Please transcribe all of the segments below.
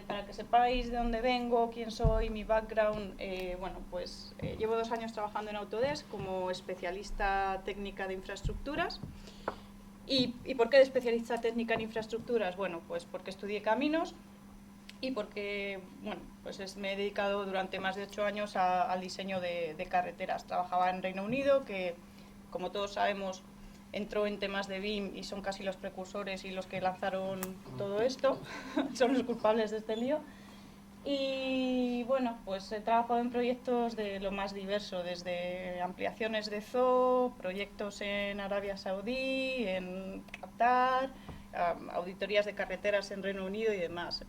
Para que sepáis de dónde vengo, quién soy, mi background, bueno, pues llevo 2 años trabajando en Autodesk como especialista técnica de infraestructuras. ¿Y por qué de especialista técnica en infraestructuras? Bueno, pues porque estudié caminos y porque, bueno, pues me he dedicado durante más de 8 años al diseño de carreteras. Trabajaba en Reino Unido, que, como todos sabemos, entró en temas de BIM y son casi los precursores y los que lanzaron todo esto, son los culpables de este lío. Y bueno, pues he trabajado en proyectos de lo más diverso, desde ampliaciones de zoo, proyectos en Arabia Saudí, en Qatar, auditorías de carreteras en Reino Unido y demás.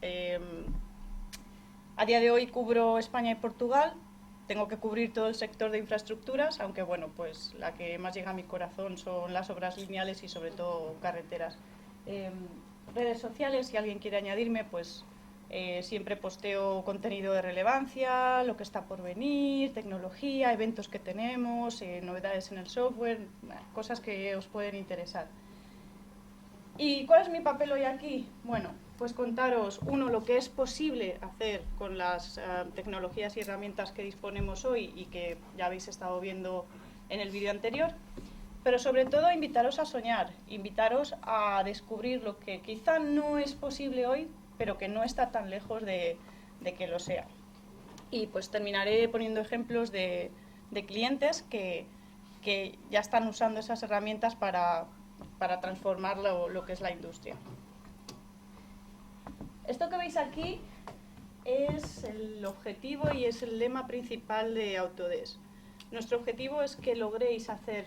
A día de hoy cubro España y Portugal. Tengo que cubrir todo el sector de infraestructuras, aunque bueno, pues la que más llega a mi corazón son las obras lineales y sobre todo carreteras. Redes sociales, si alguien quiere añadirme, pues siempre posteo contenido de relevancia, lo que está por venir, tecnología, eventos que tenemos, novedades en el software, cosas que os pueden interesar. ¿Y cuál es mi papel hoy aquí? Bueno, pues contaros, uno, lo que es posible hacer con las tecnologías y herramientas que disponemos hoy y que ya habéis estado viendo en el vídeo anterior, pero sobre todo invitaros a soñar, invitaros a descubrir lo que quizá no es posible hoy, pero que no está tan lejos de que lo sea. Y pues terminaré poniendo ejemplos de clientes que ya están usando esas herramientas para transformar lo que es la industria. Esto que veis aquí es el objetivo y es el lema principal de Autodesk. Nuestro objetivo es que logréis hacer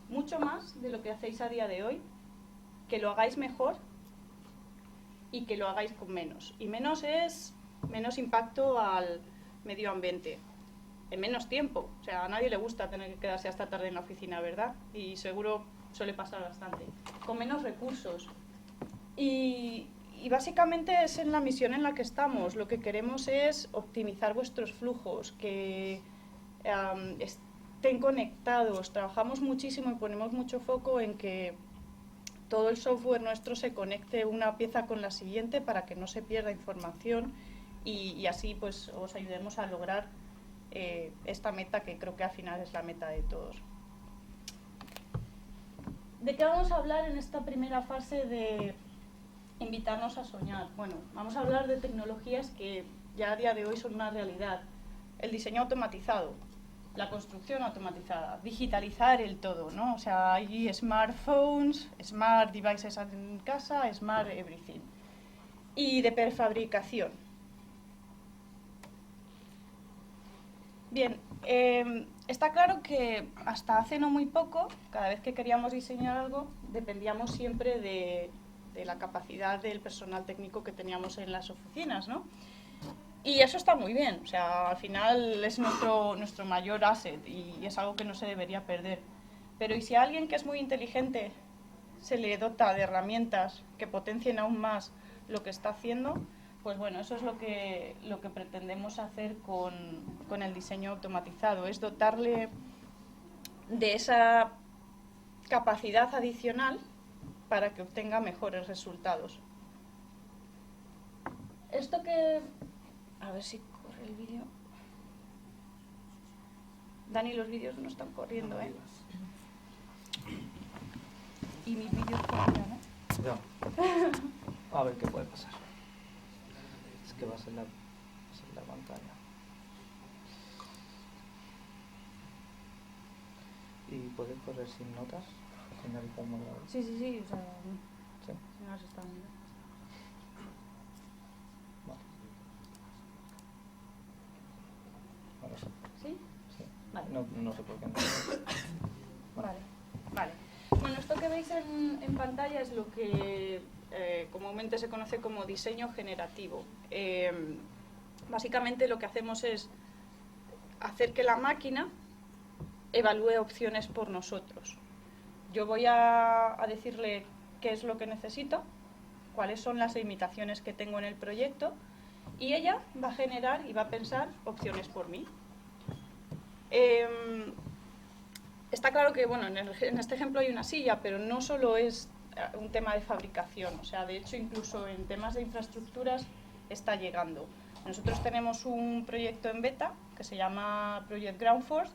mucho más de lo que hacéis a día de hoy, que lo hagáis mejor y que lo hagáis con menos. Y menos es menos impacto al medio ambiente, en menos tiempo. O sea, a nadie le gusta tener que quedarse hasta tarde en la oficina, ¿verdad? Y seguro suele pasar bastante. Con menos recursos. Y básicamente es en la misión en la que estamos. Lo que queremos es optimizar vuestros flujos, que estén conectados. Trabajamos muchísimo y ponemos mucho foco en que todo el software nuestro se conecte una pieza con la siguiente para que no se pierda información y así pues os ayudemos a lograr esta meta, que creo que al final es la meta de todos. ¿De qué vamos a hablar en esta primera fase de invitarnos a soñar? Bueno, vamos a hablar de tecnologías que ya a día de hoy son una realidad. El diseño automatizado, la construcción automatizada, digitalizar el todo, ¿no? O sea, hay smartphones, smart devices en casa, smart everything. Y de prefabricación. Bien, está claro que hasta hace no muy poco, cada vez que queríamos diseñar algo, dependíamos siempre de la capacidad del personal técnico que teníamos en las oficinas, ¿no? Y eso está muy bien, o sea, al final es nuestro mayor asset y es algo que no se debería perder. Pero ¿y si a alguien que es muy inteligente se le dota de herramientas que potencien aún más lo que está haciendo? Pues bueno, eso es lo que pretendemos hacer con el diseño automatizado, es dotarle de esa capacidad adicional para que obtenga mejores resultados. Esto que... A ver si corre el vídeo. Dani, los vídeos no están corriendo, ¿eh? Y mis vídeos corren, ¿no? Ya. A ver qué puede pasar. Es que va a ser la pantalla. ¿Y puedes correr sin notas? Finalizando la... Sí, o sea... ¿Sí? Si no las están viendo. Vale. Ahora sí. ¿Sí? Sí. Vale. No sé por qué no. Vale. Bueno, esto que veis en pantalla es lo que comúnmente se conoce como diseño generativo. Básicamente lo que hacemos es hacer que la máquina evalúe opciones por nosotros. Yo voy a decirle qué es lo que necesito, cuáles son las limitaciones que tengo en el proyecto, y ella va a generar y va a pensar opciones por mí. Está claro que, bueno, en este ejemplo hay una silla, pero no solo es un tema de fabricación. O sea, de hecho, incluso en temas de infraestructuras está llegando. Nosotros tenemos un proyecto en beta que se llama Project Groundforce,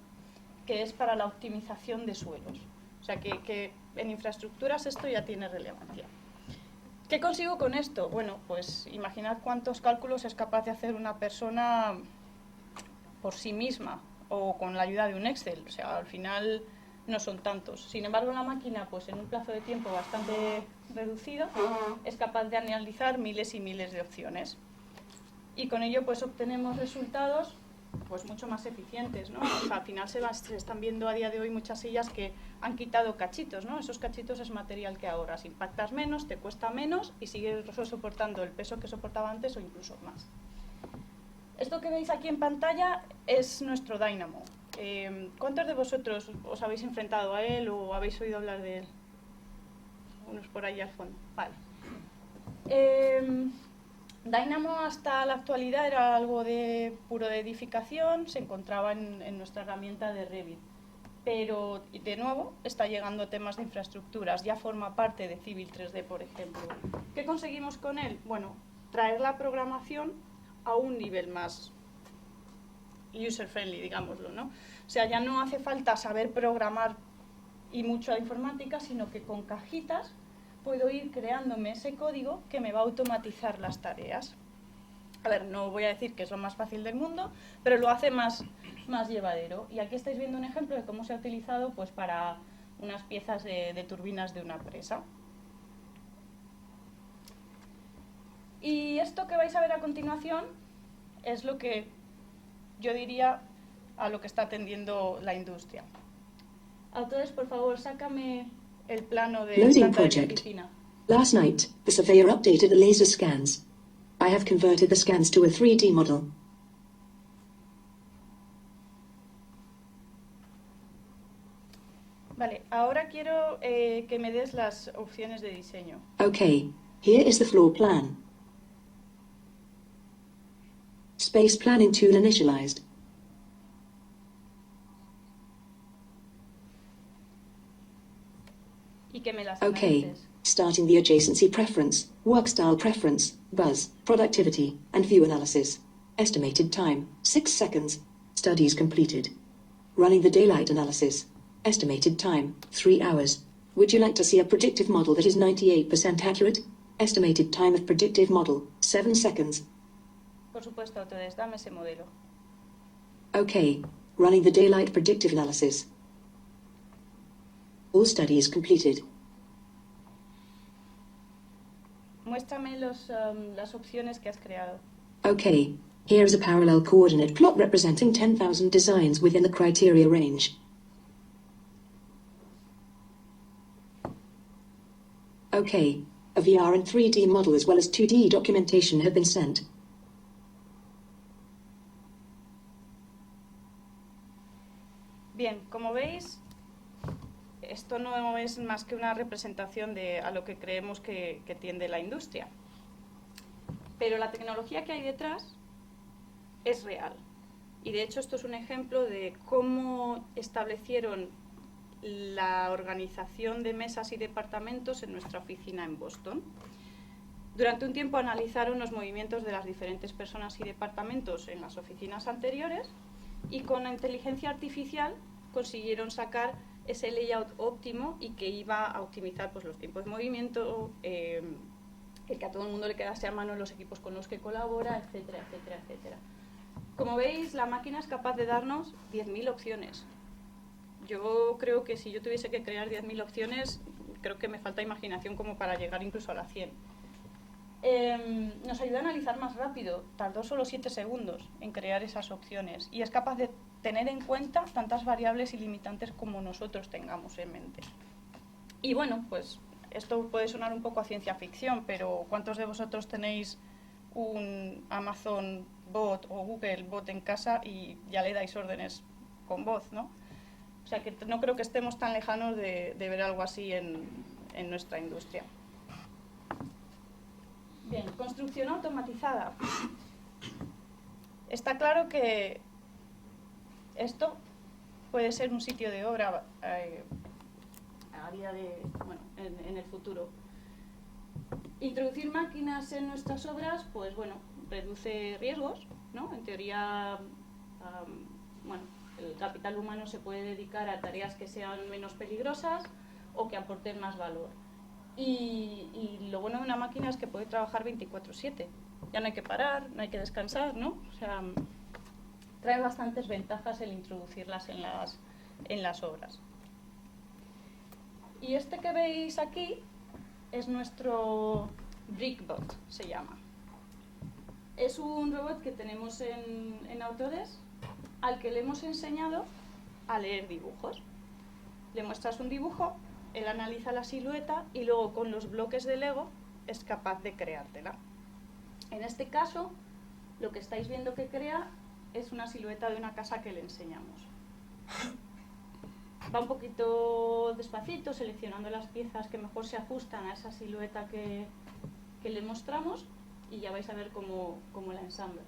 que es para la optimización de suelos. O sea que en infraestructuras esto ya tiene relevancia. ¿Qué consigo con esto? Bueno, pues imaginad cuántos cálculos es capaz de hacer una persona por sí misma o con la ayuda de un Excel. O sea, al final no son tantos. Sin embargo, la máquina, pues en un plazo de tiempo bastante reducido, es capaz de analizar miles y miles de opciones. Y con ello pues obtenemos resultados pues mucho más eficientes, ¿no? O sea, al final se están viendo a día de hoy muchas sillas que han quitado cachitos, ¿no? Esos cachitos es material que ahorras, impactas menos, te cuesta menos y sigues soportando el peso que soportaba antes o incluso más. Esto que veis aquí en pantalla es nuestro Dynamo. ¿Cuántos de vosotros os habéis enfrentado a él o habéis oído hablar de él? Unos por ahí al fondo. Vale. Dynamo hasta la actualidad era algo de puro de edificación, se encontraba en nuestra herramienta de Revit. Pero, de nuevo, está llegando a temas de infraestructuras, ya forma parte de Civil 3D, por ejemplo. ¿Qué conseguimos con él? Bueno, traer la programación a un nivel más user-friendly, digámoslo, ¿no? O sea, ya no hace falta saber programar y mucho la informática, sino que con cajitas puedo ir creándome ese código que me va a automatizar las tareas. A ver, no voy a decir que es lo más fácil del mundo, pero lo hace más llevadero. Y aquí estáis viendo un ejemplo de cómo se ha utilizado pues, para unas piezas de turbinas de una presa. Y esto que vais a ver a continuación es lo que yo diría a lo que está atendiendo la industria. Autodesk, por favor, sácame el plano de Loading planta de mi project. oficina. Last night, the surveyor updated the laser scans. I have converted the scans to a 3D model. Vale, ahora quiero que me des las opciones de diseño. Okay, here is the floor plan. Space planning tool initialized. Y que me las Okay, analices. starting the adjacency preference, work style preference, buzz, productivity, and view analysis. Estimated time, 6 seconds. Studies completed. Running the daylight analysis. Estimated time, 3 hours. Would you like to see a predictive model that is 98% accurate? Estimated time of predictive model, 7 seconds. Por supuesto, Autodesk, dame ese modelo. Okay, running the daylight predictive analysis. All studies completed. Muéstrame las opciones que has creado. Okay, here is a parallel coordinate plot representing 10,000 designs within the criteria range. Okay, a VR and 3D model as well as 2D documentation have been sent. Bien, como veis, esto no es más que una representación de a lo que creemos que tiende la industria. Pero la tecnología que hay detrás es real. Y de hecho esto es un ejemplo de cómo establecieron la organización de mesas y departamentos en nuestra oficina en Boston. Durante un tiempo analizaron los movimientos de las diferentes personas y departamentos en las oficinas anteriores y con la inteligencia artificial consiguieron sacar ese layout óptimo y que iba a optimizar pues, los tiempos de movimiento, el que a todo el mundo le quedase a mano los equipos con los que colabora, etcétera, etcétera, etcétera. Como veis, la máquina es capaz de darnos 10.000 opciones. Yo creo que si yo tuviese que crear 10.000 opciones, creo que me falta imaginación como para llegar incluso a las 100. Nos ayuda a analizar más rápido, tardó solo 7 segundos en crear esas opciones y es capaz de tener en cuenta tantas variables y limitantes como nosotros tengamos en mente. Y bueno, pues esto puede sonar un poco a ciencia ficción, pero ¿cuántos de vosotros tenéis un Amazon Bot o Google Bot en casa y ya le dais órdenes con voz, ¿no? O sea que no creo que estemos tan lejanos de ver algo así en nuestra industria. Bien, construcción automatizada. Está claro que esto puede ser un sitio de obra a día de, bueno, en el futuro. Introducir máquinas en nuestras obras, pues bueno, reduce riesgos, ¿no? En teoría, bueno, el capital humano se puede dedicar a tareas que sean menos peligrosas o que aporten más valor. Y lo bueno de una máquina es que puede trabajar 24/7. Ya no hay que parar, no hay que descansar, ¿no? O sea, trae bastantes ventajas el introducirlas en las obras. Y este que veis aquí es nuestro BrickBot, se llama. Es un robot que tenemos en Autodesk al que le hemos enseñado a leer dibujos. Le muestras un dibujo, él analiza la silueta y luego con los bloques de Lego es capaz de creártela. En este caso, lo que estáis viendo que crea es una silueta de una casa que le enseñamos. Va un poquito despacito, seleccionando las piezas que mejor se ajustan a esa silueta que le mostramos y ya vais a ver cómo la ensambla.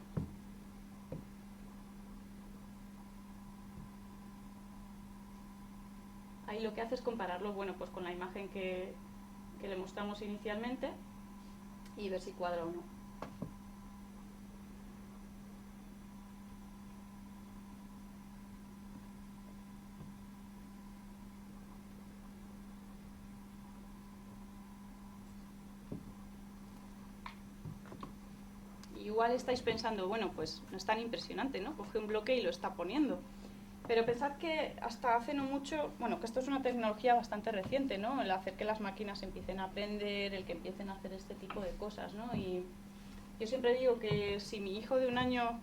Ahí lo que hace es compararlo, bueno, pues con la imagen que le mostramos inicialmente y ver si cuadra o no. Igual estáis pensando, bueno, pues no es tan impresionante, ¿no? Coge un bloque y lo está poniendo. Pero pensad que hasta hace no mucho, bueno, que esto es una tecnología bastante reciente, ¿no? El hacer que las máquinas empiecen a aprender, el que empiecen a hacer este tipo de cosas, ¿no? Y yo siempre digo que si mi hijo de 1 año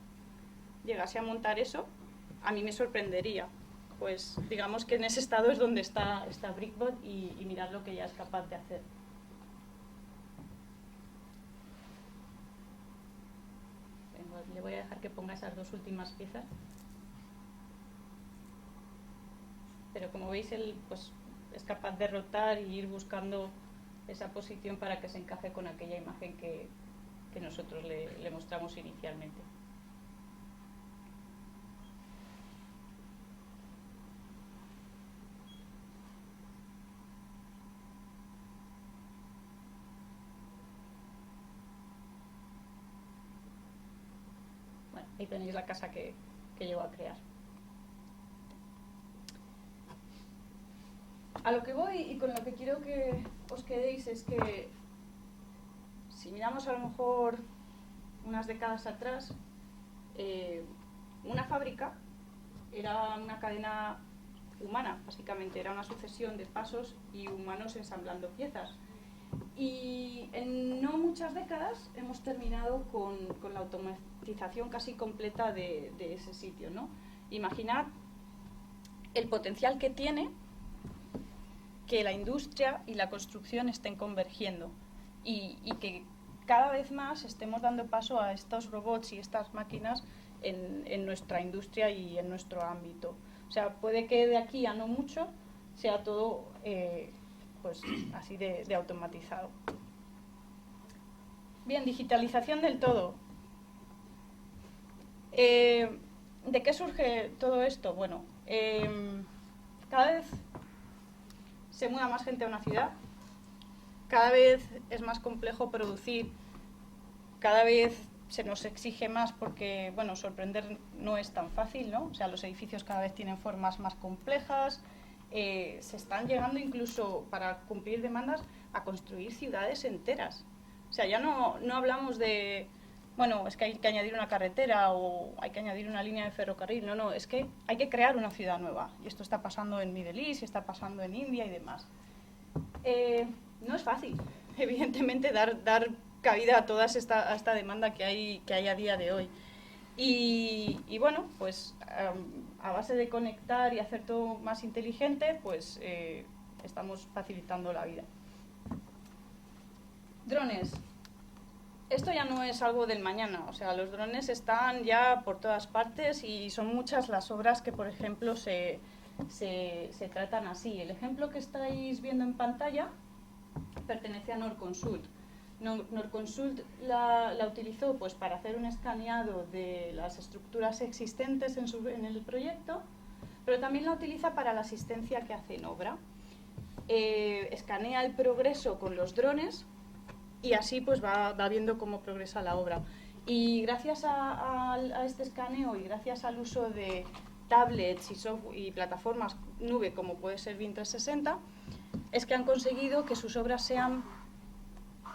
llegase a montar eso, a mí me sorprendería. Pues digamos que en ese estado es donde está BrickBot y mirad lo que ya es capaz de hacer. Le voy a dejar que ponga esas 2 últimas piezas. Pero como veis, él pues, es capaz de rotar y ir buscando esa posición para que se encaje con aquella imagen que nosotros le mostramos inicialmente. Bueno, ahí tenéis la casa que llegó a crear. A lo que voy y con lo que quiero que os quedéis es que si miramos a lo mejor unas décadas atrás, una fábrica era una cadena humana, básicamente, era una sucesión de pasos y humanos ensamblando piezas. Y en no muchas décadas hemos terminado con la automatización casi completa de ese sitio, ¿no? Imaginad el potencial que tiene que la industria y la construcción estén convergiendo y que cada vez más estemos dando paso a estos robots y estas máquinas en nuestra industria y en nuestro ámbito. O sea, puede que de aquí a no mucho sea todo pues así de automatizado. Bien, digitalización del todo. ¿De qué surge todo esto? Bueno, cada vez se muda más gente a una ciudad, cada vez es más complejo producir, cada vez se nos exige más porque, bueno, sorprender no es tan fácil, ¿no? O sea, los edificios cada vez tienen formas más complejas, se están llegando incluso, para cumplir demandas, a construir ciudades enteras. O sea, ya no hablamos de, bueno, es que hay que añadir una carretera o hay que añadir una línea de ferrocarril, no, es que hay que crear una ciudad nueva. Y esto está pasando en Middle East, está pasando en India y demás. No es fácil, evidentemente, dar cabida a toda esta demanda que hay a día de hoy. Y bueno, pues a base de conectar y hacer todo más inteligente, pues estamos facilitando la vida. Drones. Esto ya no es algo del mañana, o sea, los drones están ya por todas partes y son muchas las obras que, por ejemplo, se tratan así. El ejemplo que estáis viendo en pantalla pertenece a Norconsult. Norconsult la utilizó pues, para hacer un escaneado de las estructuras existentes en el proyecto, pero también la utiliza para la asistencia que hace en obra. Escanea el progreso con los drones y así pues va viendo cómo progresa la obra. Y gracias a este escaneo y gracias al uso de tablets y plataformas nube como puede ser BIM 360, es que han conseguido que sus obras sean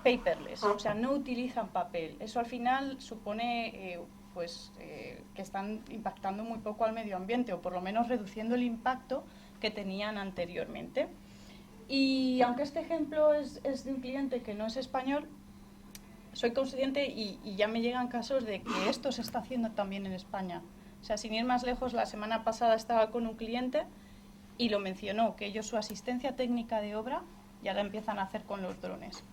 paperless, o sea, no utilizan papel. Eso al final supone que están impactando muy poco al medio ambiente, o por lo menos reduciendo el impacto que tenían anteriormente. Y aunque este ejemplo es de un cliente que no es español, soy consciente y ya me llegan casos de que esto se está haciendo también en España. O sea, sin ir más lejos, la semana pasada estaba con un cliente y lo mencionó, que ellos su asistencia técnica de obra ya la empiezan a hacer con los drones.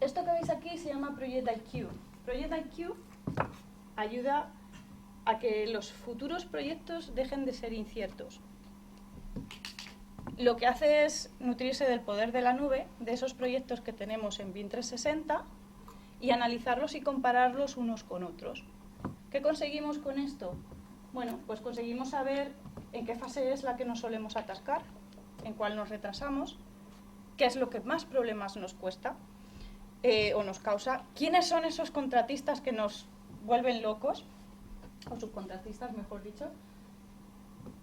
Esto que veis aquí se llama Project IQ. Project IQ ayuda a que los futuros proyectos dejen de ser inciertos. Lo que hace es nutrirse del poder de la nube, de esos proyectos que tenemos en BIM 360 y analizarlos y compararlos unos con otros. ¿Qué conseguimos con esto? Bueno, pues conseguimos saber en qué fase es la que nos solemos atascar, en cuál nos retrasamos, qué es lo que más problemas nos cuesta o nos causa, quiénes son esos contratistas que nos vuelven locos, o subcontratistas mejor dicho,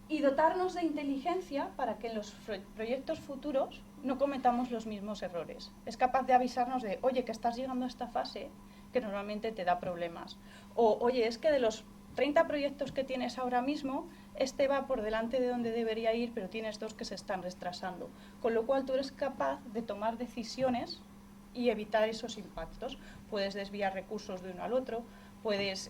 y dotarnos de inteligencia para que en los proyectos futuros no cometamos los mismos errores. Es capaz de avisarnos de, oye, que estás llegando a esta fase que normalmente te da problemas. O, oye, es que de los 30 proyectos que tienes ahora mismo, este va por delante de donde debería ir, pero tienes 2 que se están retrasando. Con lo cual tú eres capaz de tomar decisiones y evitar esos impactos. Puedes desviar recursos de uno al otro, puedes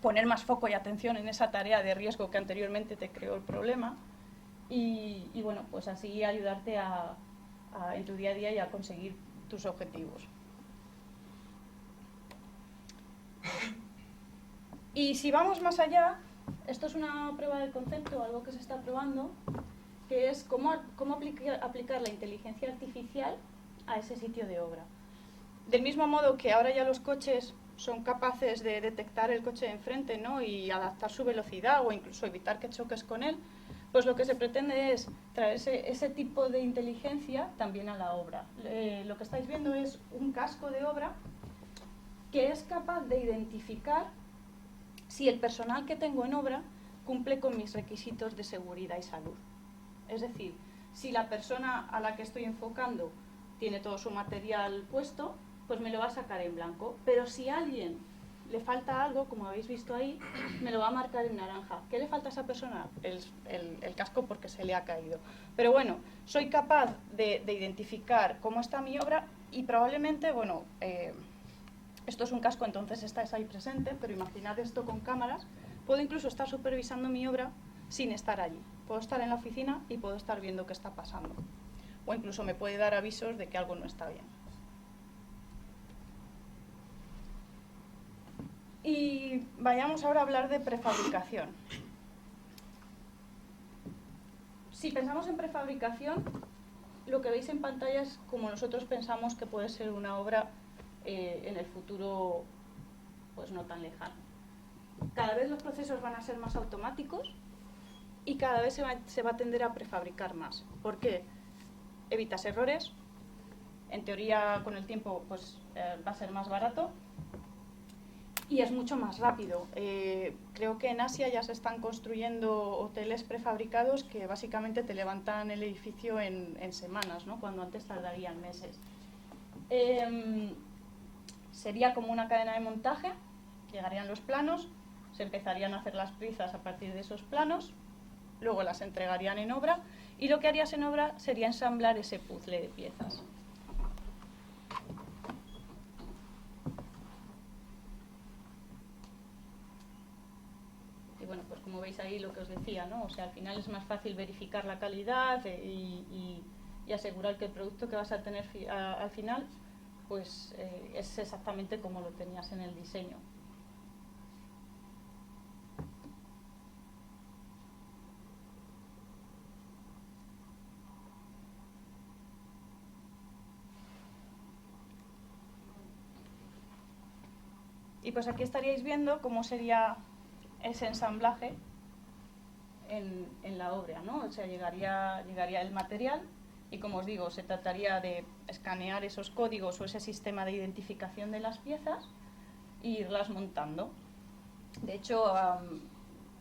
poner más foco y atención en esa tarea de riesgo que anteriormente te creó el problema y bueno, pues así ayudarte en tu día a día y a conseguir tus objetivos. Y si vamos más allá, esto es una prueba del concepto, algo que se está probando, que es cómo aplicar la inteligencia artificial a ese sitio de obra. Del mismo modo que ahora ya los coches son capaces de detectar el coche de enfrente, ¿no?, y adaptar su velocidad o incluso evitar que choques con él, pues lo que se pretende es traer ese tipo de inteligencia también a la obra. Lo que estáis viendo es un casco de obra que es capaz de identificar si el personal que tengo en obra cumple con mis requisitos de seguridad y salud. Es decir, si la persona a la que estoy enfocando tiene todo su material puesto, pues me lo va a sacar en blanco. Pero si a alguien le falta algo, como habéis visto ahí, me lo va a marcar en naranja. ¿Qué le falta a esa persona? El casco porque se le ha caído. Pero bueno, soy capaz de identificar cómo está mi obra y probablemente, bueno, esto es un casco, entonces estáis ahí presente, pero imaginad esto con cámaras. Puedo incluso estar supervisando mi obra sin estar allí. Puedo estar en la oficina y puedo estar viendo qué está pasando. O incluso me puede dar avisos de que algo no está bien. Y vayamos ahora a hablar de prefabricación. Si pensamos en prefabricación, lo que veis en pantalla es como nosotros pensamos que puede ser una obra en el futuro pues no tan lejano. Cada vez los procesos van a ser más automáticos y cada vez se va a tender a prefabricar más. ¿Por qué? Evitas errores, en teoría con el tiempo pues, va a ser más barato y es mucho más rápido. Creo que en Asia ya se están construyendo hoteles prefabricados que básicamente te levantan el edificio en semanas, ¿no?, cuando antes tardarían meses. Sería como una cadena de montaje, llegarían los planos, se empezarían a hacer las piezas a partir de esos planos, luego las entregarían en obra y lo que harías en obra sería ensamblar ese puzzle de piezas. Y bueno, pues como veis ahí lo que os decía, ¿no? O sea, al final es más fácil verificar la calidad y asegurar que el producto que vas a tener al final pues es exactamente como lo tenías en el diseño. Y pues aquí estaríais viendo cómo sería ese ensamblaje en la obra, ¿no? O sea, llegaría el material Y como os digo, se trataría de escanear esos códigos o ese sistema de identificación de las piezas e irlas montando. De hecho,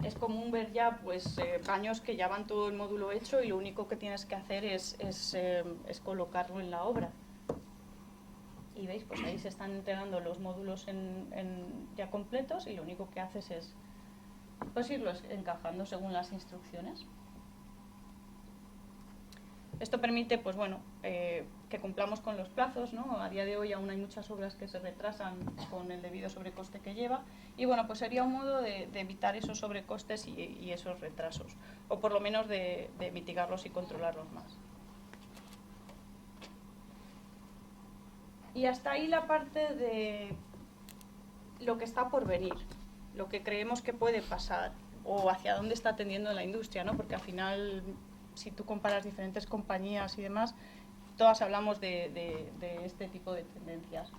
es común ver ya pues, baños que ya van todo el módulo hecho y lo único que tienes que hacer es colocarlo en la obra. Y veis, pues ahí se están entregando los módulos ya completos y lo único que haces es pues, irlos encajando según las instrucciones. Esto permite pues, bueno, que cumplamos con los plazos, ¿no? A día de hoy aún hay muchas obras que se retrasan con el debido sobrecoste que lleva y bueno, pues sería un modo de evitar esos sobrecostes y esos retrasos, o por lo menos de mitigarlos y controlarlos más. Y hasta ahí la parte de lo que está por venir, lo que creemos que puede pasar o hacia dónde está tendiendo la industria, ¿no? Porque al final, si tú comparas diferentes compañías y demás, todas hablamos de este tipo de tendencias.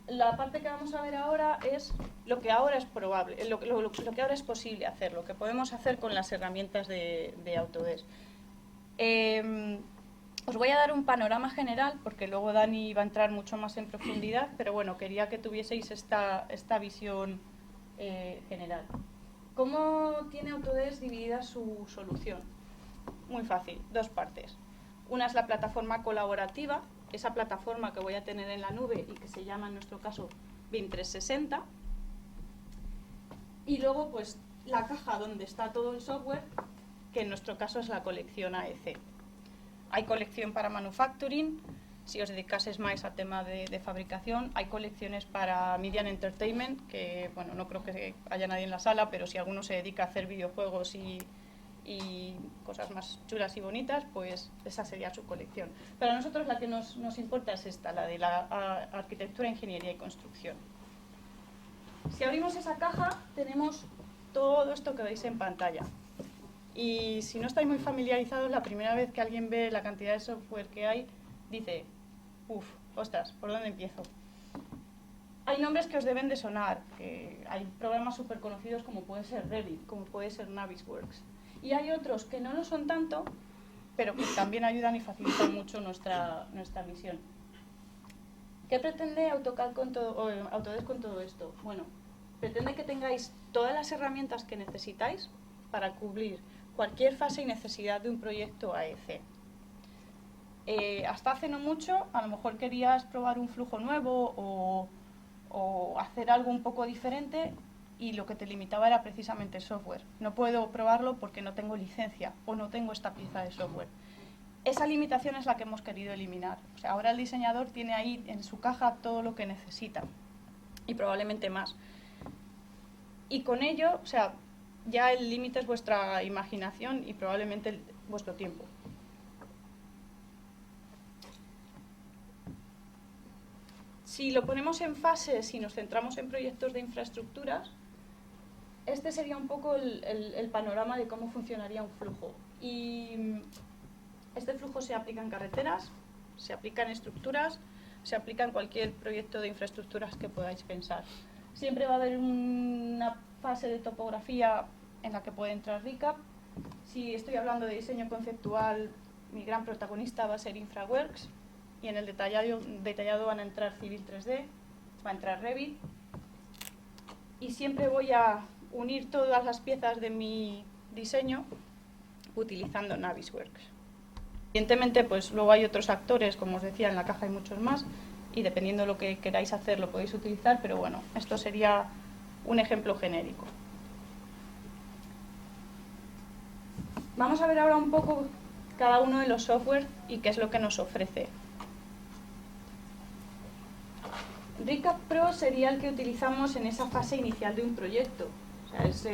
La parte que vamos a ver ahora es lo que ahora es probable, lo que ahora es posible hacer, lo que podemos hacer con las herramientas de Autodesk. Os voy a dar un panorama general, porque luego Dani va a entrar mucho más en profundidad, pero bueno, quería que tuvieseis esta visión general. ¿Cómo tiene Autodesk dividida su solución? Muy fácil, dos partes. Una es la plataforma colaborativa, esa plataforma que voy a tener en la nube y que se llama en nuestro caso BIM 360. Y luego pues la caja donde está todo el software, que en nuestro caso es la colección AEC. Hay colección para manufacturing, si os dedicases más a tema de fabricación. Hay colecciones para Media and Entertainment, que bueno, no creo que haya nadie en la sala, pero si alguno se dedica a hacer videojuegos y cosas más chulas y bonitas, pues esa sería su colección. Pero a nosotros la que nos importa es esta, la de la arquitectura, ingeniería y construcción. Si abrimos esa caja, tenemos todo esto que veis en pantalla. Y si no estáis muy familiarizados, la primera vez que alguien ve la cantidad de software que hay, dice, uff, ostras, ¿por dónde empiezo? Hay nombres que os deben de sonar, que hay programas súper conocidos como puede ser Revit, como puede ser Navisworks. Y hay otros que no lo son tanto, pero que también ayudan y facilitan mucho nuestra visión. ¿Qué pretende Autodesk con todo esto? Bueno, pretende que tengáis todas las herramientas que necesitáis para cubrir cualquier fase y necesidad de un proyecto AEC. Hasta hace no mucho, a lo mejor querías probar un flujo nuevo o hacer algo un poco diferente y lo que te limitaba era precisamente el software. No puedo probarlo porque no tengo licencia o no tengo esta pieza de software. Esa limitación es la que hemos querido eliminar. O sea, ahora el diseñador tiene ahí en su caja todo lo que necesita y probablemente más. Y con ello, o sea, ya el límite es vuestra imaginación y probablemente vuestro tiempo. Si lo ponemos en fases y nos centramos en proyectos de infraestructuras, este sería un poco el panorama de cómo funcionaría un flujo. Y este flujo se aplica en carreteras, se aplica en estructuras, se aplica en cualquier proyecto de infraestructuras que podáis pensar. Siempre va a haber una fase de topografía en la que puede entrar RICAP. Si estoy hablando de diseño conceptual, mi gran protagonista va a ser InfraWorks, y en el detallado van a entrar Civil 3D, va a entrar Revit, y siempre voy a unir todas las piezas de mi diseño utilizando Navisworks. Evidentemente, pues luego hay otros actores, como os decía, en la caja hay muchos más, y dependiendo de lo que queráis hacer lo podéis utilizar, pero bueno, esto sería un ejemplo genérico. Vamos a ver ahora un poco cada uno de los software y qué es lo que nos ofrece. RICAP Pro sería el que utilizamos en esa fase inicial de un proyecto. O sea, es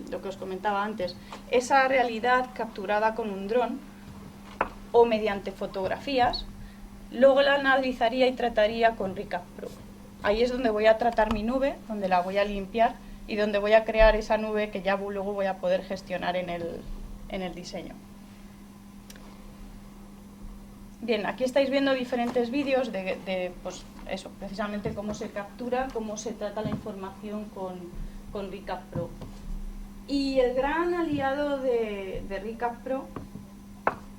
lo que os comentaba antes. Esa realidad capturada con un dron o mediante fotografías, luego la analizaría y trataría con RICAP Pro. Ahí es donde voy a tratar mi nube, donde la voy a limpiar y donde voy a crear esa nube que ya luego voy a poder gestionar en el diseño. Bien, aquí estáis viendo diferentes vídeos de pues eso, precisamente cómo se captura, cómo se trata la información con RICAP Pro. Y el gran aliado de RICAP Pro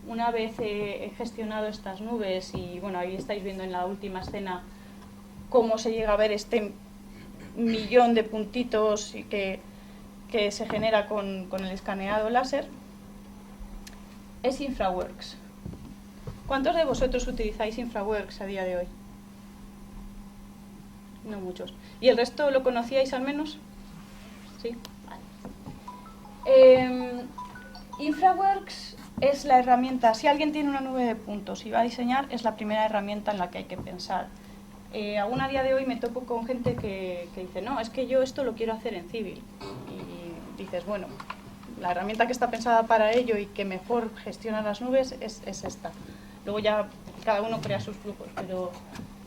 una vez he gestionado estas nubes y bueno, ahí estáis viendo en la última escena cómo se llega a ver este millón de puntitos que se genera con el escaneado láser, es InfraWorks. ¿Cuántos de vosotros utilizáis InfraWorks a día de hoy? No muchos. ¿Y el resto lo conocíais al menos? Sí. Vale. InfraWorks es la herramienta, si alguien tiene una nube de puntos y va a diseñar, es la primera herramienta en la que hay que pensar. Aún a día de hoy me topo con gente que dice, no, es que yo esto lo quiero hacer en Civil. Y dices, bueno, la herramienta que está pensada para ello y que mejor gestiona las nubes es esta. Luego ya cada uno crea sus flujos, pero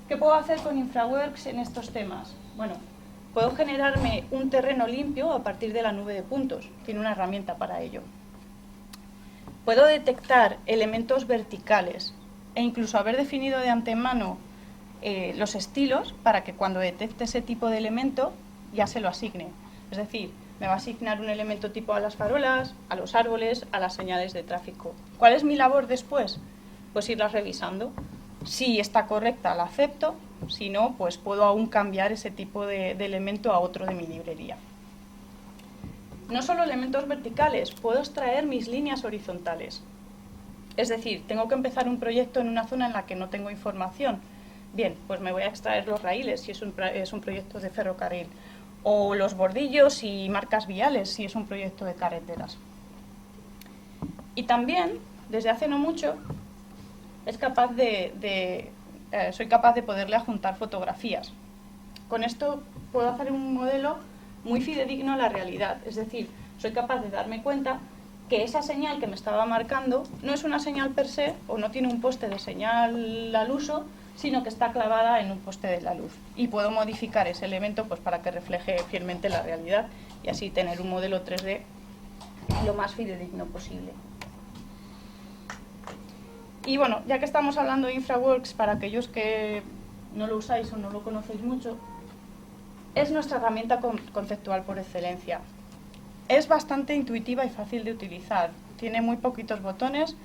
¿qué puedo hacer con InfraWorks en estos temas? Bueno, puedo generarme un terreno limpio a partir de la nube de puntos. Tiene una herramienta para ello. Puedo detectar elementos verticales e incluso haber definido de antemano los estilos para que cuando detecte ese tipo de elemento ya se lo asigne. Es decir, me va a asignar un elemento tipo a las farolas, a los árboles, a las señales de tráfico. ¿Cuál es mi labor después? Pues irlas revisando. Si está correcta, la acepto. Si no, pues puedo aún cambiar ese tipo de elemento a otro de mi librería. No solo elementos verticales, puedo extraer mis líneas horizontales. Es decir, tengo que empezar un proyecto en una zona en la que no tengo información. Bien, pues me voy a extraer los raíles si es un proyecto de ferrocarril, o los bordillos y marcas viales si es un proyecto de carreteras. Y también, desde hace no mucho, soy capaz de poderle adjuntar fotografías. Con esto puedo hacer un modelo muy fidedigno a la realidad, es decir, soy capaz de darme cuenta que esa señal que me estaba marcando no es una señal per se o no tiene un poste de señal al uso, sino que está clavada en un poste de la luz. Y puedo modificar ese elemento pues, para que refleje fielmente la realidad y así tener un modelo 3D lo más fidedigno posible. Y bueno, ya que estamos hablando de InfraWorks, para aquellos que no lo usáis o no lo conocéis mucho, es nuestra herramienta conceptual por excelencia. Es bastante intuitiva y fácil de utilizar. Tiene muy poquitos botones.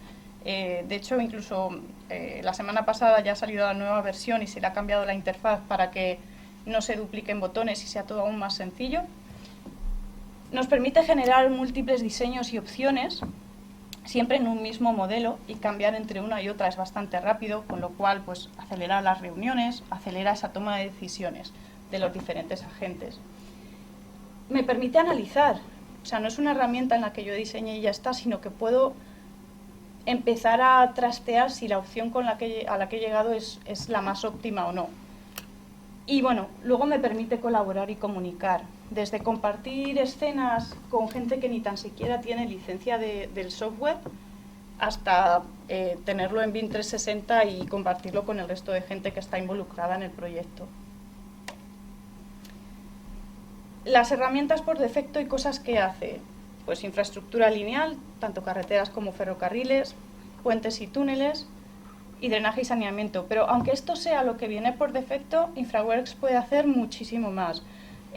De hecho, incluso la semana pasada ya ha salido la nueva versión y se le ha cambiado la interfaz para que no se dupliquen botones y sea todo aún más sencillo. Nos permite generar múltiples diseños y opciones, siempre en un mismo modelo, y cambiar entre una y otra es bastante rápido, con lo cual pues, acelera las reuniones, acelera esa toma de decisiones de los diferentes agentes. Me permite analizar, o sea, no es una herramienta en la que yo diseñe y ya está, sino que puedo empezar a trastear si la opción a la que he llegado es la más óptima o no. Y bueno, luego me permite colaborar y comunicar, desde compartir escenas con gente que ni tan siquiera tiene licencia del software, hasta tenerlo en BIM 360 y compartirlo con el resto de gente que está involucrada en el proyecto. Las herramientas por defecto y cosas que hace, pues infraestructura lineal, tanto carreteras como ferrocarriles, puentes y túneles, y drenaje y saneamiento. Pero aunque esto sea lo que viene por defecto, InfraWorks puede hacer muchísimo más.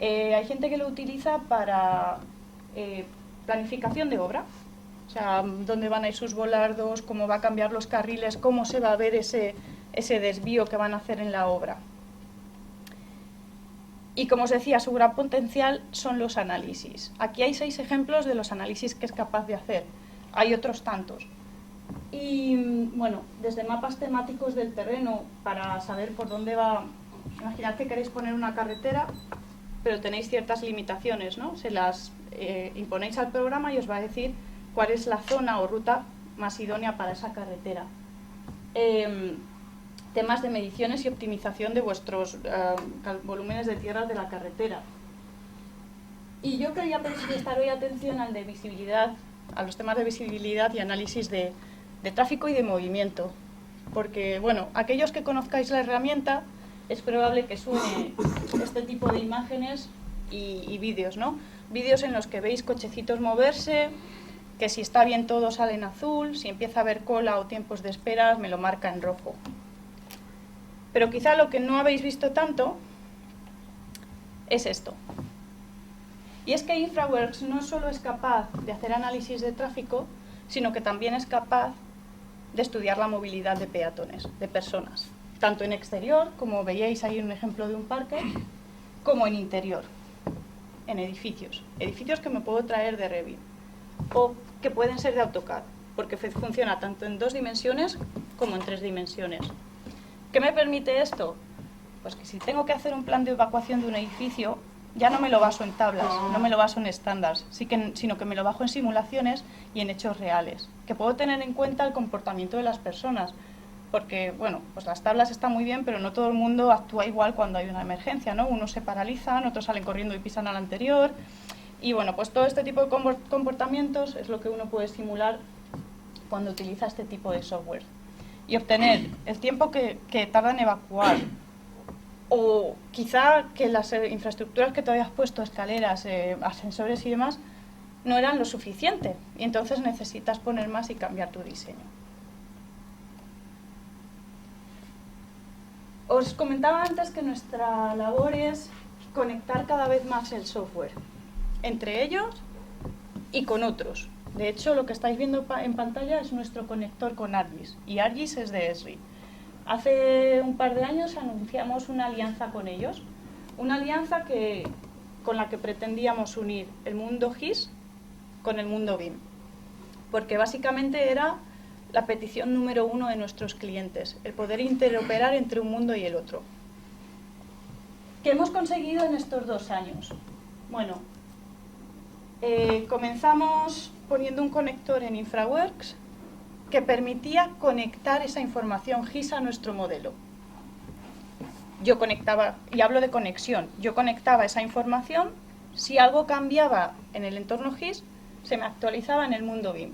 Hay gente que lo utiliza para planificación de obra, o sea, dónde van a ir sus volardos, cómo va a cambiar los carriles, cómo se va a ver ese desvío que van a hacer en la obra. Y como os decía, su gran potencial son los análisis. Aquí hay 6 ejemplos de los análisis que es capaz de hacer. Hay otros tantos. Y bueno, desde mapas temáticos del terreno para saber por dónde va. Imaginad que queréis poner una carretera, pero tenéis ciertas limitaciones, ¿no? Se las imponéis al programa y os va a decir cuál es la zona o ruta más idónea para esa carretera. Temas de mediciones y optimización de vuestros volúmenes de tierra de la carretera. Y yo quería prestar hoy atención al de visibilidad, a los temas de visibilidad y análisis de tráfico y de movimiento. Porque, bueno, aquellos que conozcáis la herramienta, es probable que suene este tipo de imágenes y vídeos, ¿no? Vídeos en los que veis cochecitos moverse, que si está bien todo sale en azul, si empieza a haber cola o tiempos de espera me lo marca en rojo. Pero quizá lo que no habéis visto tanto es esto. Y es que InfraWorks no solo es capaz de hacer análisis de tráfico, sino que también es capaz de estudiar la movilidad de peatones, de personas, tanto en exterior, como veíais ahí un ejemplo de un parque, como en interior, en edificios que me puedo traer de Revit, o que pueden ser de AutoCAD, porque funciona tanto en 2 dimensiones como en 3 dimensiones. ¿Qué me permite esto? Pues que si tengo que hacer un plan de evacuación de un edificio, ya no me lo baso en tablas, no me lo baso en estándares, sino que me lo bajo en simulaciones y en hechos reales, que puedo tener en cuenta el comportamiento de las personas, porque, bueno, pues las tablas están muy bien, pero no todo el mundo actúa igual cuando hay una emergencia, ¿no? Unos se paralizan, otros salen corriendo y pisan al anterior, y bueno, pues todo este tipo de comportamientos es lo que uno puede simular cuando utiliza este tipo de software. Y obtener el tiempo que tarda en evacuar, o quizá que las infraestructuras que te habías puesto, escaleras, ascensores y demás, no eran lo suficiente, y entonces necesitas poner más y cambiar tu diseño. Os comentaba antes que nuestra labor es conectar cada vez más el software, entre ellos y con otros. De hecho, lo que estáis viendo en pantalla es nuestro conector con ArcGIS, y ArcGIS es de Esri. Hace un par de años anunciamos una alianza con ellos, una alianza con la que pretendíamos unir el mundo GIS con el mundo BIM, porque básicamente era la petición número 1 de nuestros clientes, el poder interoperar entre un mundo y el otro. ¿Qué hemos conseguido en estos 2 años? Bueno, comenzamos poniendo un conector en InfraWorks que permitía conectar esa información GIS a nuestro modelo. Yo conectaba, y hablo de conexión, yo conectaba esa información, si algo cambiaba en el entorno GIS, se me actualizaba en el mundo BIM,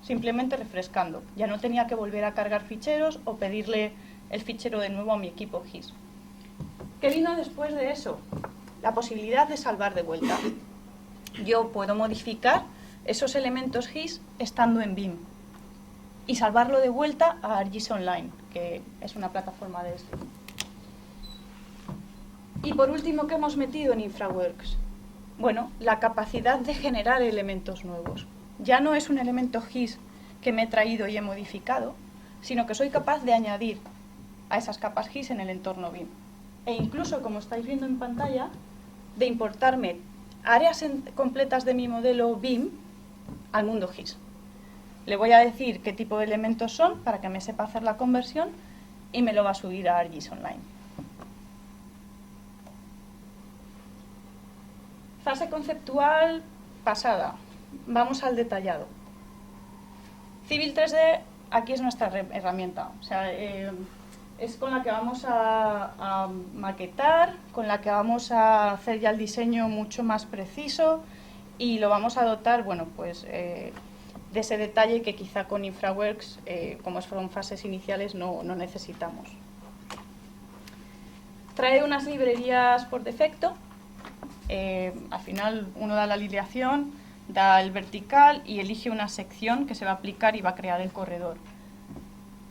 simplemente refrescando. Ya no tenía que volver a cargar ficheros o pedirle el fichero de nuevo a mi equipo GIS. ¿Qué vino después de eso? La posibilidad de salvar de vuelta. Yo puedo modificar esos elementos GIS estando en BIM y salvarlo de vuelta a ArcGIS Online, que es una plataforma de esto. Y por último, ¿qué hemos metido en InfraWorks? Bueno, la capacidad de generar elementos nuevos. Ya no es un elemento GIS que me he traído y he modificado, sino que soy capaz de añadir a esas capas GIS en el entorno BIM. E incluso, como estáis viendo en pantalla, de importarme áreas completas de mi modelo BIM al mundo GIS. Le voy a decir qué tipo de elementos son para que me sepa hacer la conversión y me lo va a subir a ArcGIS Online. Fase conceptual pasada. Vamos al detallado. Civil 3D, aquí es nuestra herramienta. O sea, es con la que vamos a maquetar, con la que vamos a hacer ya el diseño mucho más preciso y lo vamos a dotar, bueno, pues de ese detalle que quizá con InfraWorks, como fueron fases iniciales, no necesitamos. Trae unas librerías por defecto. Al final uno da la alineación, da el vertical y elige una sección que se va a aplicar y va a crear el corredor.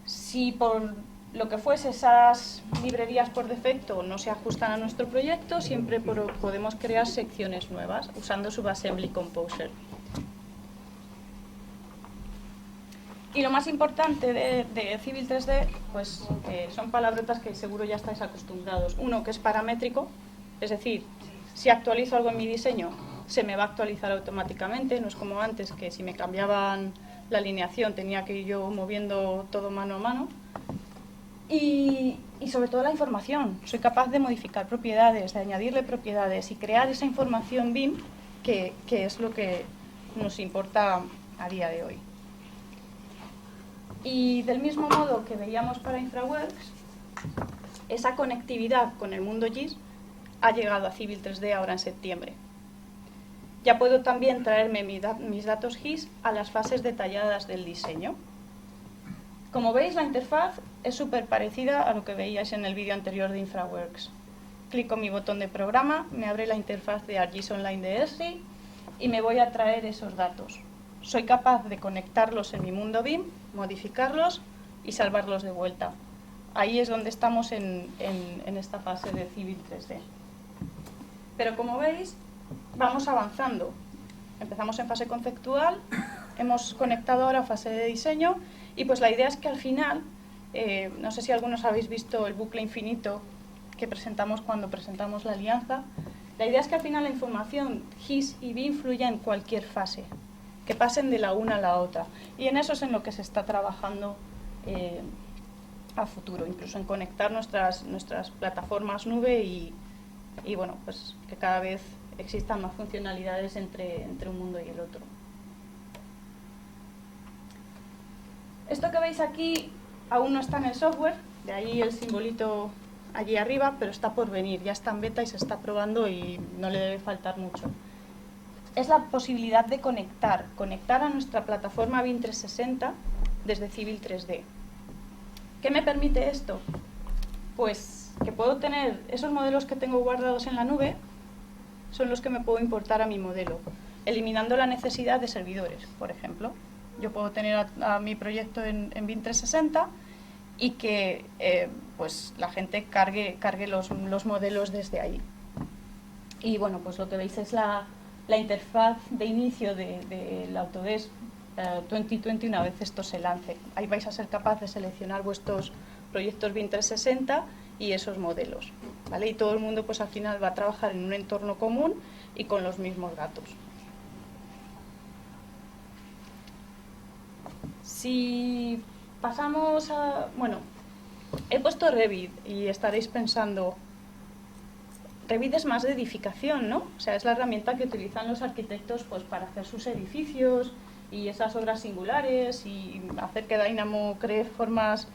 Si por lo que fuese esas librerías por defecto no se ajustan a nuestro proyecto, siempre podemos crear secciones nuevas usando Subassembly Composer. Y lo más importante de Civil 3D, pues son palabrotas que seguro ya estáis acostumbrados. Uno, que es paramétrico, es decir, si actualizo algo en mi diseño, se me va a actualizar automáticamente, no es como antes, que si me cambiaban la alineación tenía que ir yo moviendo todo mano a mano. Y sobre todo la información, soy capaz de modificar propiedades, de añadirle propiedades y crear esa información BIM, que es lo que nos importa a día de hoy. Y del mismo modo que veíamos para InfraWorks, esa conectividad con el mundo GIS ha llegado a Civil 3D ahora en septiembre. Ya puedo también traerme mis datos GIS a las fases detalladas del diseño. Como veis, la interfaz es súper parecida a lo que veíais en el vídeo anterior de InfraWorks. Clico mi botón de programa, me abre la interfaz de ArcGIS Online de Esri y me voy a traer esos datos. Soy capaz de conectarlos en mi mundo BIM, modificarlos y salvarlos de vuelta. Ahí es donde estamos en esta fase de Civil 3D. Pero como veis, vamos avanzando. Empezamos en fase conceptual, hemos conectado ahora a fase de diseño Y pues la idea es que al final, no sé si algunos habéis visto el bucle infinito que presentamos cuando presentamos la alianza, la idea es que al final la información GIS y BIM fluya en cualquier fase, que pasen de la una a la otra. Y en eso es en lo que se está trabajando a futuro, incluso en conectar nuestras plataformas nube y bueno, pues que cada vez existan más funcionalidades entre un mundo y el otro. Esto que veis aquí aún no está en el software, de ahí el simbolito allí arriba, pero está por venir, ya está en beta y se está probando y no le debe faltar mucho. Es la posibilidad de conectar a nuestra plataforma BIM 360 desde Civil 3D. ¿Qué me permite esto? Pues que puedo tener esos modelos que tengo guardados en la nube, son los que me puedo importar a mi modelo, eliminando la necesidad de servidores, por ejemplo. Yo puedo tener a mi proyecto en BIM 360 y que pues la gente cargue los modelos desde ahí. Y bueno, pues lo que veis es la interfaz de inicio del Autodesk 2020 una vez esto se lance. Ahí vais a ser capaces de seleccionar vuestros proyectos BIM 360 y esos modelos, ¿vale? Y todo el mundo pues al final va a trabajar en un entorno común y con los mismos datos. Si pasamos a... Bueno, he puesto Revit y estaréis pensando, Revit es más de edificación, ¿no? O sea, es la herramienta que utilizan los arquitectos pues para hacer sus edificios y esas obras singulares y hacer que Dynamo cree formas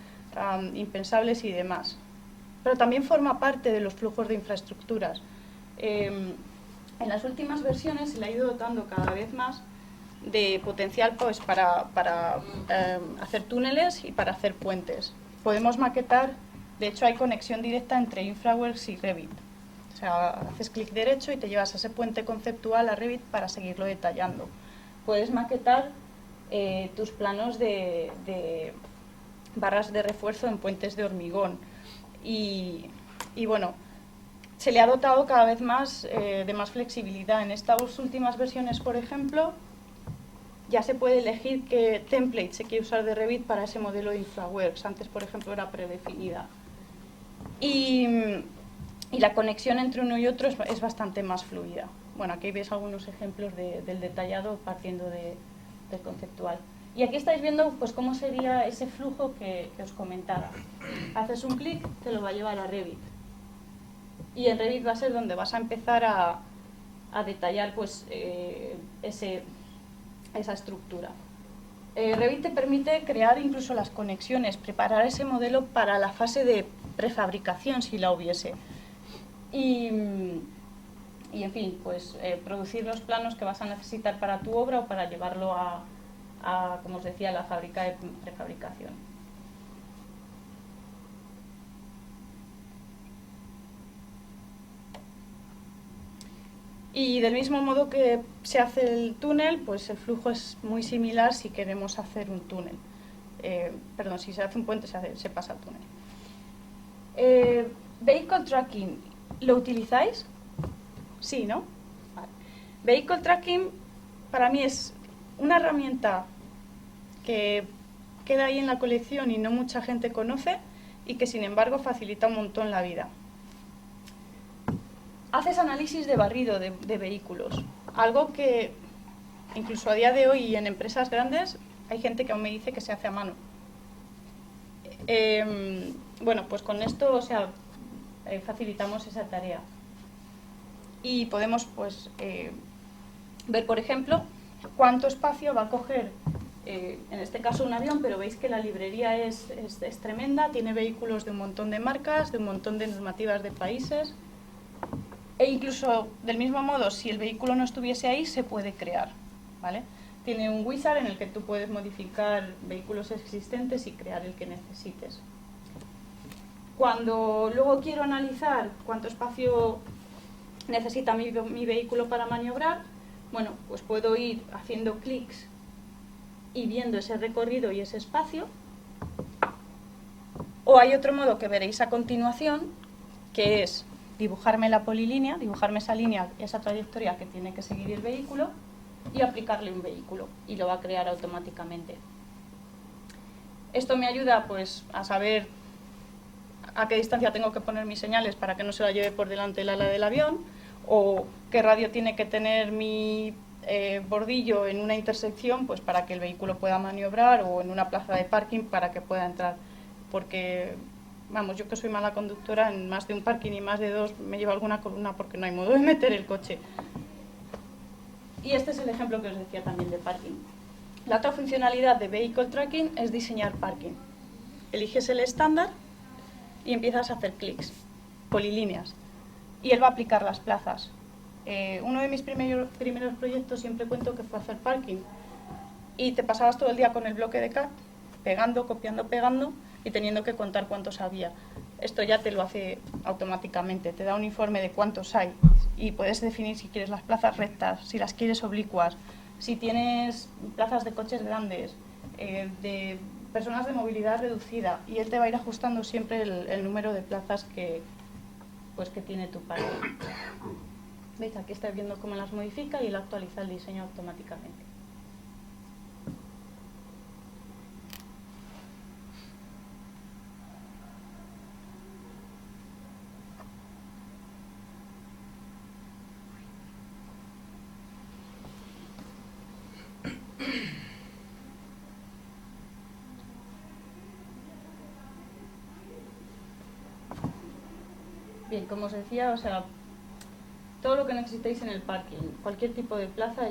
impensables y demás. Pero también forma parte de los flujos de infraestructuras. En las últimas versiones se le ha ido dotando cada vez más de potencial pues, para hacer túneles y para hacer puentes. Podemos maquetar, de hecho hay conexión directa entre InfraWorks y Revit. O sea, haces clic derecho y te llevas a ese puente conceptual a Revit para seguirlo detallando. Puedes maquetar tus planos de barras de refuerzo en puentes de hormigón. Y bueno, se le ha dotado cada vez más de más flexibilidad. En estas últimas versiones, por ejemplo, ya se puede elegir qué template se quiere usar de Revit para ese modelo de InfraWorks. Antes, por ejemplo, era predefinida. Y la conexión entre uno y otro es bastante más fluida. Bueno, aquí veis algunos ejemplos del detallado partiendo del conceptual. Y aquí estáis viendo pues, cómo sería ese flujo que os comentaba. Haces un clic, te lo va a llevar a Revit. Y en Revit va a ser donde vas a empezar a detallar pues, esa estructura. Revit te permite crear incluso las conexiones, preparar ese modelo para la fase de prefabricación si la hubiese. Y en fin, pues producir los planos que vas a necesitar para tu obra o para llevarlo a como os decía, la fábrica de prefabricación. Y del mismo modo que se hace el túnel, pues el flujo es muy similar si queremos hacer un túnel. Perdón, si se hace un puente se pasa al túnel. Vehicle Tracking, ¿lo utilizáis? Sí, ¿no? Vale. Vehicle Tracking para mí es una herramienta que queda ahí en la colección y no mucha gente conoce y que sin embargo facilita un montón la vida. Haces análisis de barrido de vehículos, algo que incluso a día de hoy en empresas grandes hay gente que aún me dice que se hace a mano. Bueno, pues con esto facilitamos esa tarea y podemos pues, ver, por ejemplo, cuánto espacio va a coger, en este caso un avión, pero veis que la librería es tremenda, tiene vehículos de un montón de marcas, de un montón de normativas de países, e incluso del mismo modo, si el vehículo no estuviese ahí, se puede crear, ¿vale? Tiene un wizard en el que tú puedes modificar vehículos existentes y crear el que necesites. Cuando luego quiero analizar cuánto espacio necesita mi vehículo para maniobrar, bueno, pues puedo ir haciendo clics y viendo ese recorrido y ese espacio. O hay otro modo que veréis a continuación, que es dibujarme la polilínea, dibujarme esa línea, esa trayectoria que tiene que seguir el vehículo y aplicarle un vehículo y lo va a crear automáticamente. Esto me ayuda pues a saber a qué distancia tengo que poner mis señales para que no se la lleve por delante el ala del avión, o qué radio tiene que tener mi bordillo en una intersección pues para que el vehículo pueda maniobrar, o en una plaza de parking para que pueda entrar. Porque, vamos, yo que soy mala conductora, en más de un parking y más de dos me llevo alguna columna porque no hay modo de meter el coche. Y este es el ejemplo que os decía también de parking. La otra funcionalidad de Vehicle Tracking es diseñar parking. Eliges el estándar y empiezas a hacer clics, polilíneas, y él va a aplicar las plazas. Uno de mis primeros proyectos, siempre cuento, que fue hacer parking, y te pasabas todo el día con el bloque de CAD, pegando, copiando, pegando, y teniendo que contar cuántos había. Esto ya te lo hace automáticamente, te da un informe de cuántos hay, y puedes definir si quieres las plazas rectas, si las quieres oblicuas, si tienes plazas de coches grandes, de personas de movilidad reducida, y él te va a ir ajustando siempre el número de plazas que tiene tu parking. ¿Veis? Aquí estáis viendo cómo las modifica y él actualiza el diseño automáticamente. Bien, como os decía, o sea, todo lo que necesitéis en el parking, cualquier tipo de plaza,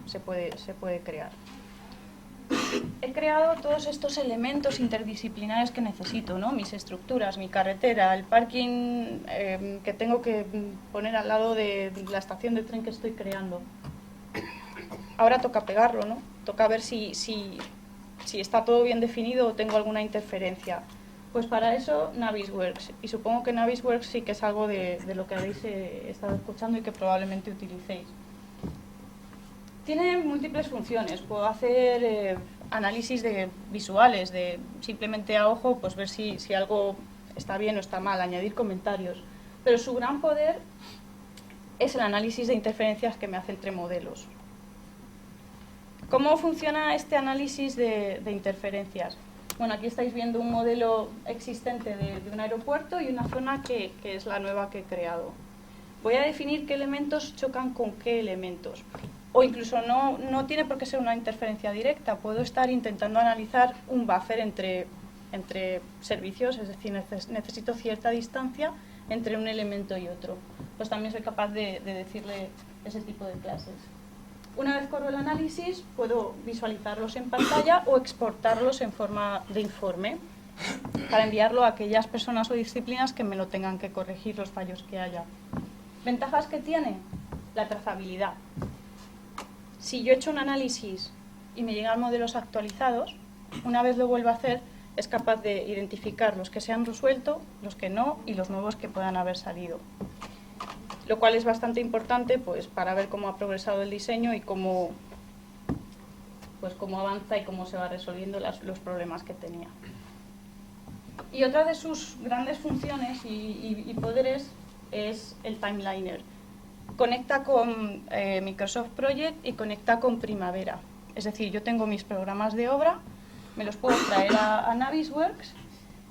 se puede crear. He creado todos estos elementos interdisciplinares que necesito, ¿no? Mis estructuras, mi carretera, el parking que tengo que poner al lado de la estación de tren que estoy creando. Ahora toca pegarlo, ¿no? Toca ver si está todo bien definido o tengo alguna interferencia. Pues para eso Navisworks, y supongo que Navisworks sí que es algo de lo que habéis estado escuchando y que probablemente utilicéis. Tiene múltiples funciones. Puedo hacer análisis visuales, de simplemente a ojo, pues ver si algo está bien o está mal, añadir comentarios. Pero su gran poder es el análisis de interferencias que me hace entre modelos. ¿Cómo funciona este análisis de interferencias? Bueno, aquí estáis viendo un modelo existente de un aeropuerto y una zona que es la nueva que he creado. Voy a definir qué elementos chocan con qué elementos. O incluso no tiene por qué ser una interferencia directa. Puedo estar intentando analizar un buffer entre servicios, es decir, necesito cierta distancia entre un elemento y otro. Pues también soy capaz de decirle ese tipo de clases. Una vez corro el análisis, puedo visualizarlos en pantalla o exportarlos en forma de informe para enviarlo a aquellas personas o disciplinas que me lo tengan que corregir los fallos que haya. ¿Ventajas que tiene? La trazabilidad. Si yo he hecho un análisis y me llegan modelos actualizados, una vez lo vuelvo a hacer, es capaz de identificar los que se han resuelto, los que no y los nuevos que puedan haber salido. Lo cual es bastante importante pues, para ver cómo ha progresado el diseño y cómo avanza y cómo se va resolviendo los problemas que tenía. Y otra de sus grandes funciones y poderes es el Timeliner. Conecta con Microsoft Project y conecta con Primavera. Es decir, yo tengo mis programas de obra, me los puedo traer a Navisworks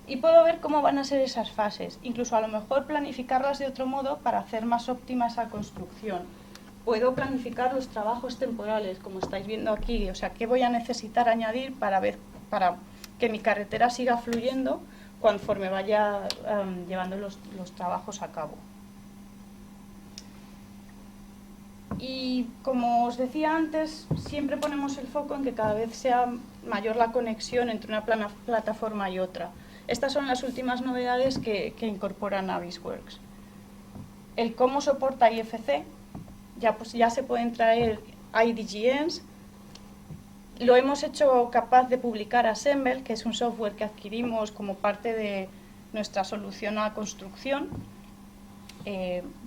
y puedo ver cómo van a ser esas fases. Incluso a lo mejor planificarlas de otro modo para hacer más óptima esa construcción. Puedo planificar los trabajos temporales, como estáis viendo aquí. O sea, ¿qué voy a necesitar añadir para que mi carretera siga fluyendo conforme vaya llevando los trabajos a cabo? Y como os decía antes, siempre ponemos el foco en que cada vez sea mayor la conexión entre una plataforma y otra. Estas son las últimas novedades que incorpora Navisworks. El cómo soporta IFC, ya se pueden traer IDGNs. Lo hemos hecho capaz de publicar Assemble, que es un software que adquirimos como parte de nuestra solución a construcción.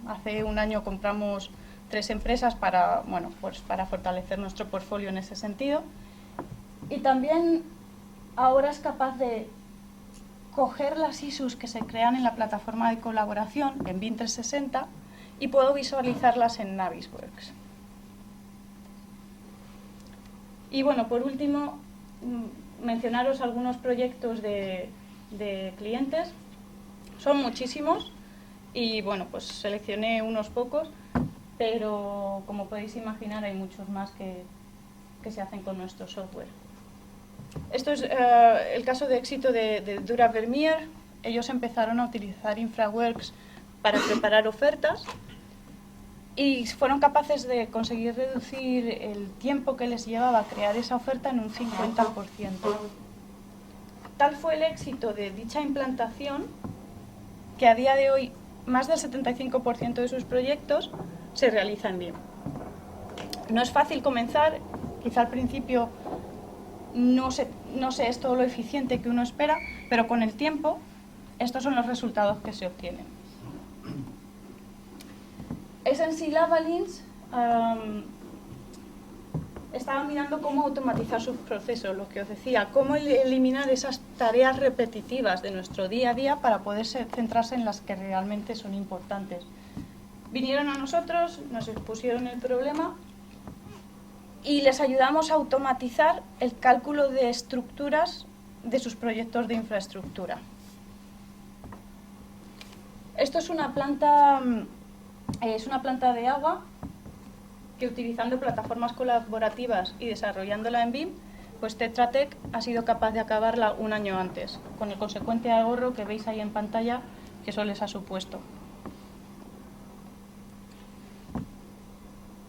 Hace un año compramos 3 empresas para fortalecer nuestro portfolio en ese sentido. Y también ahora es capaz de coger las ISUs que se crean en la plataforma de colaboración en BIM 360 y puedo visualizarlas en Navisworks. Y bueno, por último, mencionaros algunos proyectos de clientes. Son muchísimos y bueno, pues seleccioné unos pocos, pero como podéis imaginar hay muchos más que se hacen con nuestro software. Esto es el caso de éxito de Dura Vermeer. Ellos empezaron a utilizar InfraWorks para preparar ofertas y fueron capaces de conseguir reducir el tiempo que les llevaba crear esa oferta en un 50%. Tal fue el éxito de dicha implantación que a día de hoy más del 75% de sus proyectos se realizan bien. No es fácil comenzar, quizá al principio no se es todo lo eficiente que uno espera, pero con el tiempo estos son los resultados que se obtienen. SNC Lavalins estaba mirando cómo automatizar sus procesos, lo que os decía, cómo eliminar esas tareas repetitivas de nuestro día a día para poder centrarse en las que realmente son importantes. Vinieron a nosotros, nos expusieron el problema y les ayudamos a automatizar el cálculo de estructuras de sus proyectos de infraestructura. Esto es una planta de agua que, utilizando plataformas colaborativas y desarrollándola en BIM, pues Tetra Tech ha sido capaz de acabarla un año antes, con el consecuente ahorro que veis ahí en pantalla que eso les ha supuesto.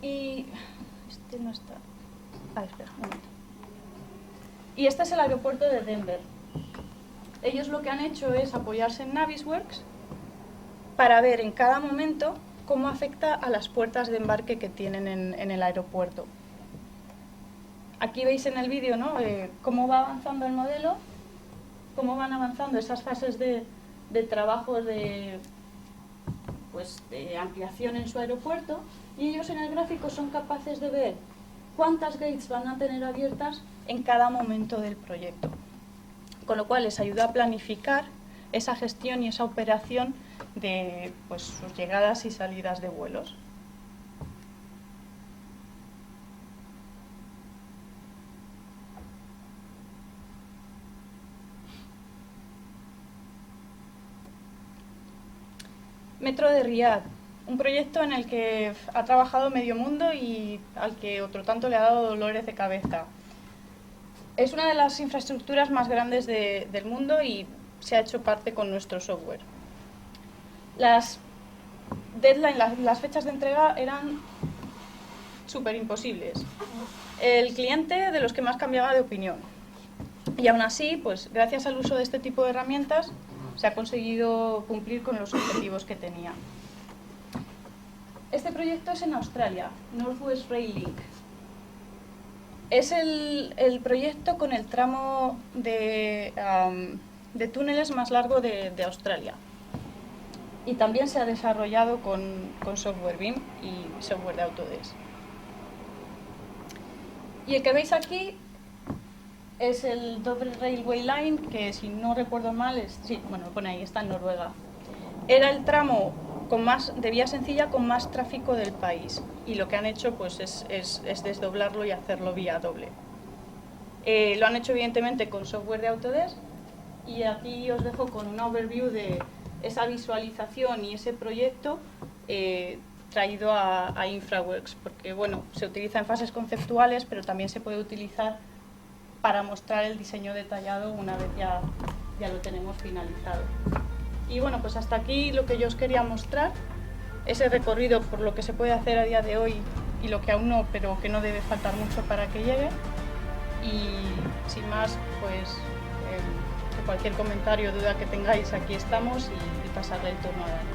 Y este no está. Espera, un momento. Y este es el aeropuerto de Denver. Ellos lo que han hecho es apoyarse en Navisworks para ver en cada momento cómo afecta a las puertas de embarque que tienen en el aeropuerto. Aquí veis en el vídeo, ¿no? Cómo va avanzando el modelo, cómo van avanzando esas fases de trabajo de ampliación en su aeropuerto, y ellos en el gráfico son capaces de ver cuántas gates van a tener abiertas en cada momento del proyecto. Con lo cual les ayuda a planificar esa gestión y esa operación de sus llegadas y salidas de vuelos. Metro de Riad, un proyecto en el que ha trabajado medio mundo y al que otro tanto le ha dado dolores de cabeza. Es una de las infraestructuras más grandes del mundo y se ha hecho parte con nuestro software. Las deadlines, las fechas de entrega eran súper imposibles. El cliente de los que más cambiaba de opinión. Y aún así, pues gracias al uso de este tipo de herramientas, se ha conseguido cumplir con los objetivos que tenía. Este proyecto es en Australia, Northwest Rail Link. Es el proyecto con el tramo de túneles más largo de Australia. Y también se ha desarrollado con software BIM y software de Autodesk. Y el que veis aquí es el Dovre Railway Line, que si no recuerdo mal, pone ahí, está en Noruega. Era el tramo de vía sencilla con más tráfico del país, y lo que han hecho pues es desdoblarlo y hacerlo vía doble. Lo han hecho evidentemente con software de Autodesk, y aquí os dejo con una overview de esa visualización y ese proyecto traído a InfraWorks, porque bueno, se utiliza en fases conceptuales, pero también se puede utilizar para mostrar el diseño detallado una vez ya lo tenemos finalizado. Y bueno, pues hasta aquí lo que yo os quería mostrar, ese recorrido por lo que se puede hacer a día de hoy y lo que aún no, pero que no debe faltar mucho para que llegue. Y sin más, pues cualquier comentario o duda que tengáis, aquí estamos, y pasarle el turno a Dani.